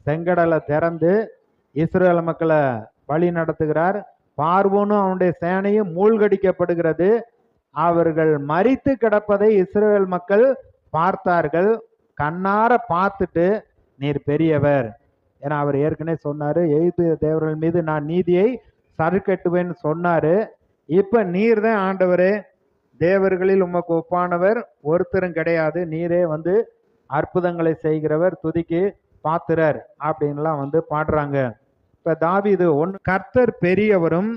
செங்கடலை திறந்து இஸ்ரேல் மக்களை வழி நடத்துகிறார். பார்வோனும் அவனுடைய சேனையும் மூழ்கடிக்கப்படுகிறது. அவர்கள் மரித்து கிடப்பதை இஸ்ரேல் மக்கள் பார்த்தார்கள். கண்ணார பார்த்துட்டு நீர் பெரியவர், ஏன்னா அவர் ஏற்கனவே சொன்னாரு, எகிப்து தேவர்கள் மீது நான் நீதியை சறுக்கட்டுவேன்னு சொன்னாரு. இப்ப நீர் தான் ஆண்டவரே, தேவர்களில் உமக்கு ஒப்பானவர் ஒருத்தரும் கிடையாது, நீரே வந்து அற்புதங்களை செய்கிறவர், துதிக்கு பாத்திரர் அப்படின்லாம் வந்து பாடுறாங்க. இப்ப தாவீது கர்த்தர் பெரியவரும்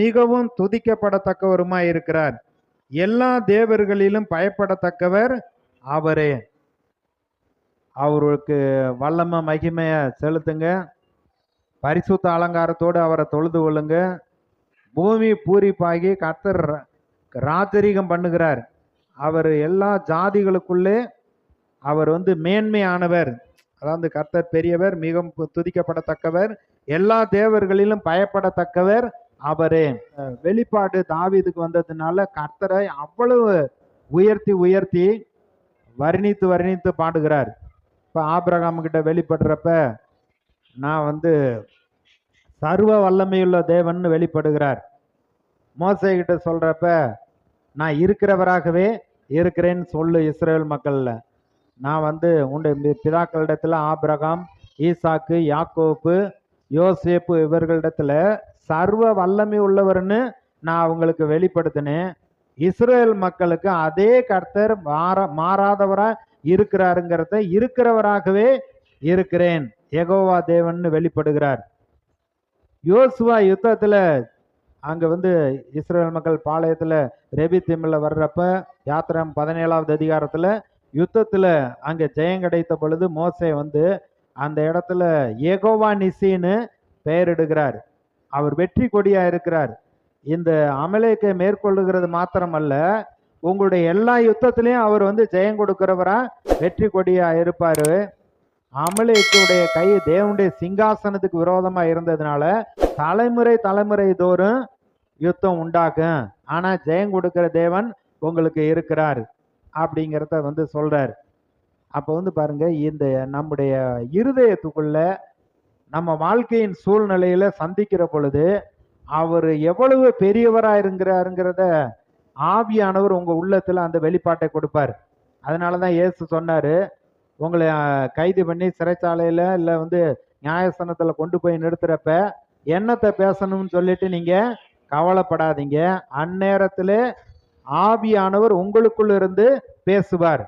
மிகவும் துதிக்கப்படத்தக்கவருமாய் இருக்கிறார், எல்லா தேவர்களிலும் பயப்படத்தக்கவர் அவரே. அவருக்கு வல்லமை மகிமைய செலுத்துங்க, பரிசுத்த அலங்காரத்தோடு அவரை தொழுது கொள்ளுங்க. பூமி பூரிப்பாகி கர்த்தர் ராஜரீகம் பண்ணுகிறார். அவர் எல்லா ஜாதிகளுக்குள்ளே அவர் வந்து மேன்மையானவர். அதாவது கர்த்தர் பெரியவர், மிகவும் துதிக்கப்படத்தக்கவர், எல்லா தேவர்களிலும் பயப்படத்தக்கவர் அவரே. வெளிப்பாடு தாவீதுக்கு வந்ததுனால கர்த்தரை அவ்வளவு உயர்த்தி உயர்த்தி வர்ணித்து வர்ணித்து பாடுகிறார். இப்போ ஆபிரகாம் கிட்ட வெளிப்படுறப்ப நான் வந்து சர்வ வல்லமையுள்ள தேவன் வெளிப்படுகிறார். மோசே கிட்ட சொல்றப்ப நான் இருக்கிறவராகவே இருக்கிறேன்னு சொல்லு இஸ்ரேல் மக்கள்ல. நான் வந்து உன்னுடைய பிதாக்களிடத்துல ஆபிரகாம், ஈசாக்கு, யாக்கோப்பு, யோசேப்பு இவர்களிடத்துல சர்வ வல்லமை உள்ளவர்னு நான் அவங்களுக்கு வெளிப்படுத்தினேன். இஸ்ரேல் மக்களுக்கு அதே கர்த்தர் மாறாதவரா இருக்கிறாருங்கிறத இருக்கிறவராகவே இருக்கிறேன் யெகோவா தேவன் வெளிப்படுகிறார். யோசுவா யுத்தத்துல அங்க வந்து இஸ்ரேல் மக்கள் பாளையத்துல ரெபிதீம்ல வர்றப்ப யாத்திரம் 17வது அதிகாரத்துல யுத்தத்துல அங்க ஜெயம் கிடைத்த பொழுது மோசே வந்து அந்த இடத்துல யெகோவா நிசின்னு பெயரிடுகிறார். அவர் வெற்றி கொடியா இருக்கிறார். இந்த அமலேக்கை மேற்கொள்ளுகிறது மாத்திரமல்ல, உங்களுடைய எல்லா யுத்தத்திலையும் அவர் வந்து ஜெயம் கொடுக்கிறவரா வெற்றி கொடியா இருப்பாரு. அமலேக்குடைய கை தேவனுடைய சிங்காசனத்துக்கு விரோதமா இருந்ததுனால தலைமுறை தலைமுறை தோறும் யுத்தம் உண்டாகும், ஆனா ஜெயம் கொடுக்கிற தேவன் உங்களுக்கு இருக்கிறார் அப்படிங்கிறத வந்து சொல்றார். அப்ப வந்து பாருங்க, இந்த நம்முடைய இருதயத்துக்குள்ள நம்ம வாழ்க்கையின் சூழ்நிலையில சந்திக்கிற பொழுது அவர் எவ்வளவு பெரியவரா இருக்கிறாருங்கிறத ஆவியானவர் உங்க உள்ளத்துல அந்த வெளிப்பாட்டை கொடுப்பார். அதனாலதான் இயேசு சொன்னாரு, உங்களை கைது பண்ணி சிறைச்சாலையில இல்ல வந்து நியாயஸ்தானத்துல கொண்டு போய் நிறுத்துறப்ப என்னத்தை பேசணும்னு சொல்லிட்டு நீங்க கவலைப்படாதீங்க, அந்நேரத்துல ஆவியானவர் உங்களுக்குள்ள இருந்து பேசுவார்.